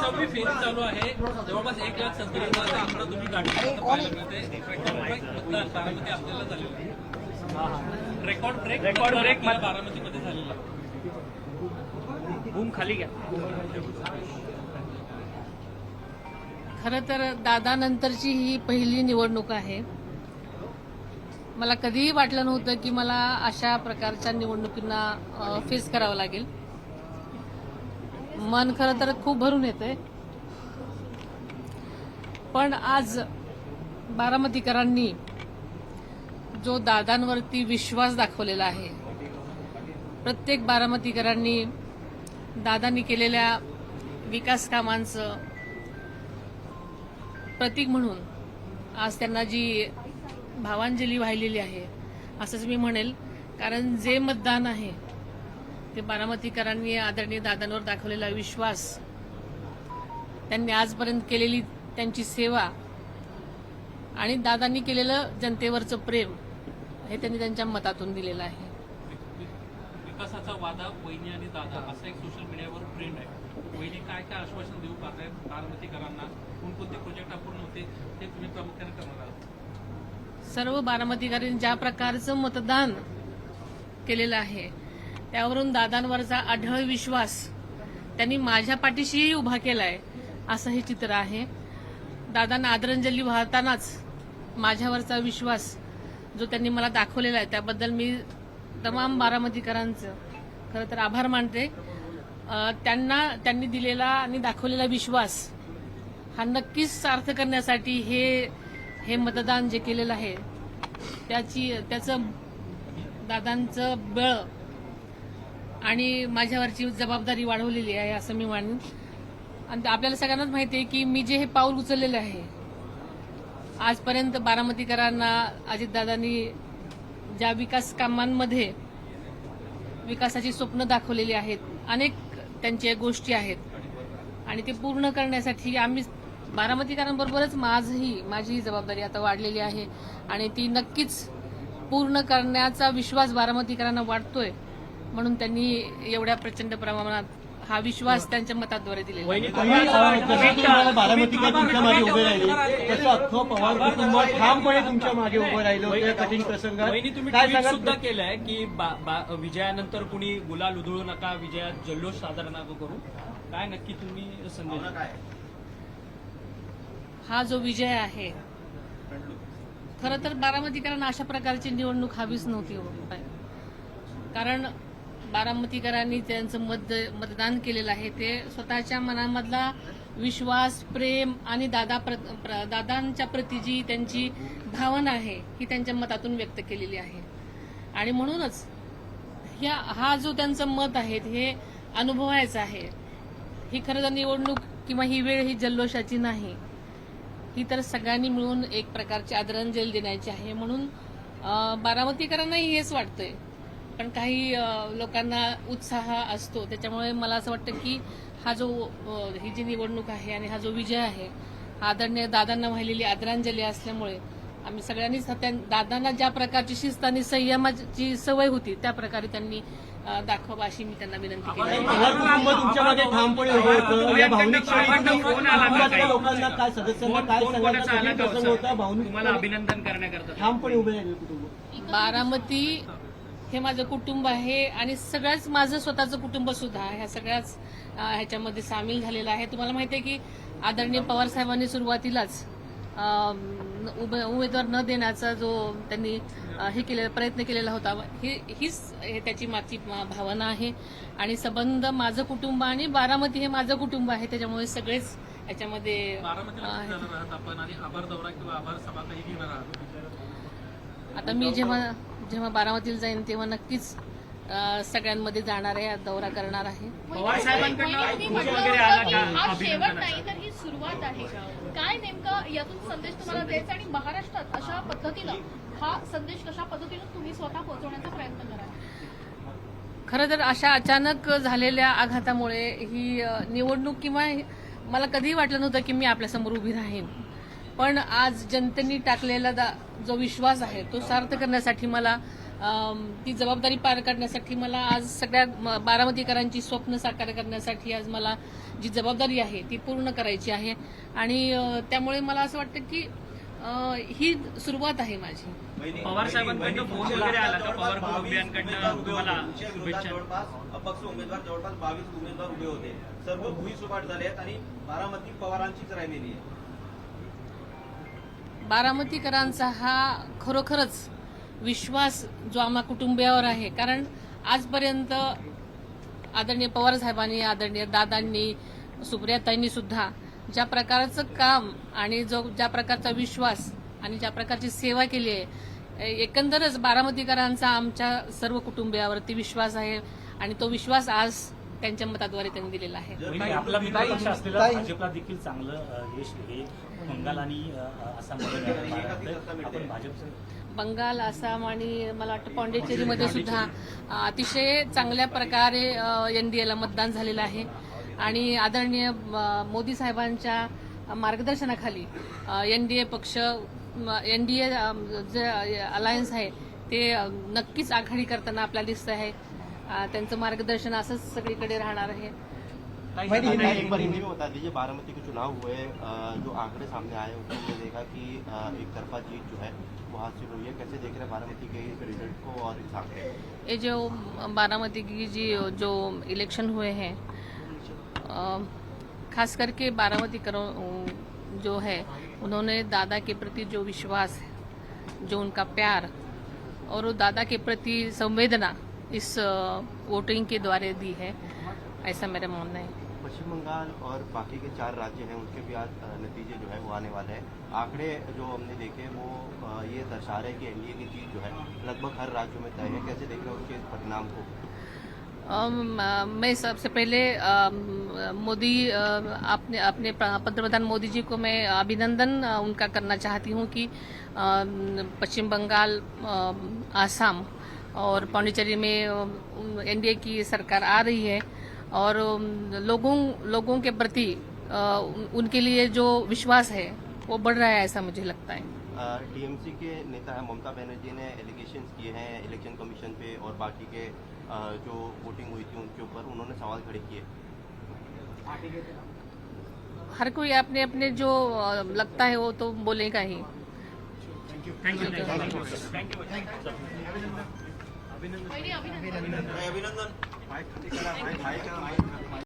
6वी फेरी चालू आहे. जवळपास 1,70,000चा आकडा तुम्ही गाठला पाहायला मिळते. मतदान बारामती आपल्याला झालेलं आहे. रेकॉर्ड ब्रेक बारामतीमध्ये झालेला आहे. बूम खाली घ्या. खरं तर दादानंतरची ही पहिली निवडणूक आहे. मला कधीही वाटलं नव्हतं की मला अशा प्रकारच्या निवडणुकींना फेस करावं लागेल. मन खरं तर खूप भरून येतंय. पण आज बारामतीकरांनी जो दादांवरती विश्वास दाखवलेला आहे, प्रत्येक बारामतीकरांनी दादांनी केलेल्या विकास कामांचं प्रतीक म्हणून आज त्यांना जी भावांजली वाहिलेली आहे असंच मी म्हणेल. कारण जे मतदान आहे ते बारामतीकरांनी आदरणीय दादांवर दाखवलेला विश्वास, त्यांनी आजपर्यंत केलेली त्यांची सेवा आणि दादांनी केलेलं जनतेवरचं प्रेम हे त्यांनी त्यांच्या मतातून दिलेलं आहे. विकासाचा वादा वहिनी आणि दादा असा एक सोशल मीडियावर ट्रेंड आहे. वहिनी काय काय आश्वासन देऊ पाहतायत बारामतीकरांना? कोणकोणते प्रोजेक्ट अपूर्ण होते ते तुम्ही प्रामुख्याने करणार आहात? सर्व बारामतीकरांनी ज्या प्रकारचं मतदान केलेलं आहे त्यावरून दादांवरचा अढळ विश्वास त्यांनी माझ्या पाठीशीही उभा केलाय असं हे चित्र आहे. दादांना आदरांजली वाहतानाच माझ्यावरचा विश्वास जो त्यांनी मला दाखवलेला आहे त्याबद्दल मी तमाम बारामतीकरांचं खरं तर आभार मानते. त्यांनी दिलेला आणि दाखवलेला विश्वास हा नक्कीच सार्थ करण्यासाठी हे मतदान जे केलेलं आहे त्याचं दादांचं बळ आणि माझ्यावरची जबाबदारी वाढवलेली आहे असं मी मानेन. आणि आपल्याला सगळ्यांनाच माहिती आहे की मी जे हे पाऊल उचललेलं आहे आजपर्यंत बारामतीकरांना अजितदादांनी ज्या विकास कामांमध्ये विकासाची स्वप्न दाखवलेली आहेत, अनेक त्यांच्या गोष्टी आहेत आणि ते पूर्ण करण्यासाठी आम्ही बारामतीकरांबरोबरच माझी जबाबदारी आता वाढलेली आहे आणि ती नक्कीच पूर्ण करण्याचा विश्वास बारामतीकरांना वाटतोय. म्हणून त्यांनी एवढ्या प्रचंड प्रमाणात हा विश्वास त्यांच्या मताद्वारे दिलेला आहे. बारामतीकर तुमच्या मागे उभे राहिले तसं अख्खं पवार कुटुंब ठामपणे तुमच्या मागे उभं राहिलं होतं कठीण प्रसंगात. तुम्ही काय ट्विट सांगाल? सुद्धा केलंय की विजयानंतर कुणी गुलाल उधळू नका, विजयात जल्लोष साजरा नका करू. काय नक्की तुम्ही संदेश? हा जो विजय आहे खरं तर बारामतीकरांना अशा प्रकारची निवडणूक हवीच नव्हती. कारण बारामतीकरांनी त्यांचं मतदान केलेलं आहे ते स्वतःच्या मनामधला विश्वास, प्रेम आणि दादांच्या प्रती जी त्यांची भावना आहे ही त्यांच्या मतातून व्यक्त केलेली आहे. आणि म्हणूनच हा जो त्यांचं मत आहे हे अनुभवायचं आहे. ही खरं तर निवडणूक किंवा ही वेळ ही जल्लोषाची नाही, ही तर सगळ्यांनी मिळून एक प्रकारची आदरांजली देण्याची आहे. म्हणून बारामतीकरांनाही हेच वाटतंय. पण काही लोकांना उत्साह असतो त्याच्यामुळे मला असं वाटतं की ही जी निवडणूक आहे आणि हा जो विजय आहे हा आदरणीय दादांना वाहिलेली आदरांजली असल्यामुळे आम्ही सगळ्यांनीच दादांना ज्या प्रकारची शिस्त आणि संयमाची सवय होती त्या प्रकारे त्यांनी दाखवावं अशी मी त्यांना विनंती केली. पवार कुटुंब तुमच्या मागे ठामपणे उभं होतं. या भावनिक क्षणी कुटुंबातल्या लोकांना काय सदस्यांना काय सांगायचं कठीण प्रसंग होता. भावनिक तुम्हाला अभिनंदन करण्याकरता ठामपणे उभे राहिले कुटुंब. बारामती हे माझं कुटुंब आहे आणि सगळ्याच माझं स्वतःचं कुटुंब सुद्धा ह्या सगळ्याच ह्याच्यामध्ये सामील झालेलं आहे. तुम्हाला माहिती आहे की आदरणीय पवार साहेबांनी सुरुवातीलाच उमेदवार न देण्याचा जो त्यांनी प्रयत्न केलेला होता हीच त्याची मागची भावना आहे. आणि संबंध माझं कुटुंब आणि बारामती हे माझं कुटुंब आहे त्याच्यामुळे सगळेच याच्यामध्ये आपण आणि आभार दौरा किंवा आभार सभा काही घेणार आहात? आता मी जेव्हा बारामतीला जाईन तेव्हा नक्कीच सगळ्यांमध्ये जाणार आहे, दौरा करणार आहे. पवार साहेबांकडनं हा शेवट नाही तर ही सुरुवात आहे. काय नेमकं यातून संदेश तुम्हाला द्यायचा आणि महाराष्ट्रात अशा पद्धतीनं हा संदेश कशा पद्धतीनं तुम्ही स्वतः पोहोचवण्याचा प्रयत्न कराल? खरं तर अशा अचानक झालेल्या आघातामुळे ही निवडणूक किंवा मला कधीही वाटलं नव्हतं की मी आपल्यासमोर उभी राहीन. पण आज जनतेने टाकलेला जो विश्वास आहे तो सार्थ करण्यासाठी मला ती जबाबदारी पार करण्यासाठी मला आज सगळ्या बारामतीकरांची स्वप्न साकार करण्यासाठी आज मला जी जबाबदारी आहे ती पूर्ण करायची आहे आणि त्यामुळे मला असं वाटतं की ही सुरुवात आहे माझी. पवार साहेबांकडनं फोन वगैरे आला का? पवार कुटुंबियांकडनं तुम्हाला शुभेच्छा? जवळपास अपक्ष उमेदवार जवळपास 22 उमेदवार उभे होते. सर्व भुईसपाट झाले आहेत आणि बारामती पवारांचीच राहिलेली आहे. बारामतीकरांचा हा खरोखरच विश्वास जो आम्हा कुटुंबियावर आहे, कारण आजपर्यंत आदरणीय पवार साहेबांनी, आदरणीय दादांनी, सुप्रियाताईंनी सुद्धा ज्या प्रकारचं काम आणि ज्या प्रकारचा विश्वास आणि ज्या प्रकारची सेवा केली आहे, एकंदरच बारामतीकरांचा आमच्या सर्व कुटुंबियावरती विश्वास आहे आणि तो विश्वास आज त्यांच्या मताद्वारे त्यांनी दिलेला आहे. आपला मित्रपक्ष असलेला भाजपला देखील चांगलं यश हे बंगाल आणि आसाममध्ये मिळालं. आपण भाजपचं बंगाल, आसाम आणि मला वाटतं पॉंडिचेरीमध्ये सुद्धा अतिशय चांगल्या प्रकारे एनडीएला मतदान झालेलं आहे आणि आदरणीय मोदी साहेबांच्या मार्गदर्शनाखाली एनडीए पक्ष, एनडीए जे अलायन्स आहे ते नक्कीच आघाडी करताना आपल्याला दिसत आहे. त्यांचं मार्गदर्शन असंच सगळीकडे राहणार आहे. एक बार हिंदी में बता दीजिए, बारामती के चुनाव हुए, जो आंकड़े सामने आए उसमें देखा कि एक तरफा जीत जो है वो हासिल हुई है. कैसे देख रहे हैं बारामती के रिजल्ट को और इस आंकड़े? ये जो बारामती की जो इलेक्शन हुए हैं, खास करके बारामती जो है उन्होंने दादा के प्रति जो विश्वास है, जो उनका प्यार और वो दादा के प्रति संवेदना इस वोटिंग के द्वारा दी है, ऐसा मेरा मानना है. पश्चिम बंगाल और बाकी के 4 राज्य हैं उनके भी आज नतीजे जो है वो आने वाले हैं. आंकड़े जो हमने देखे वो ये दर्शा रहे हैं कि एनडीए की जीत जो है लगभग हर राज्यों में तय है. कैसे देख रहे हैं उनके परिणाम को? मैं सबसे पहले मोदी अपने पंतप्रधान मोदी जी को मैं अभिनंदन उनका करना चाहती हूँ कि पश्चिम बंगाल, आसाम और पौंडीचेरी में एनडीए की सरकार आ रही है और लोगों के प्रति उनके लिए जो विश्वास है वो बढ़ रहा है, ऐसा मुझे लगता है. टीएमसी के नेता ममता बनर्जी ने एलिगेशंस किए हैं इलेक्शन कमीशन पे और बाकी के जो वोटिंग हुई थी उनके ऊपर उन्होंने सवाल खड़े किए. हर कोई अपने अपने जो लगता है वो तो बोलेगा ही. अभिनंदन.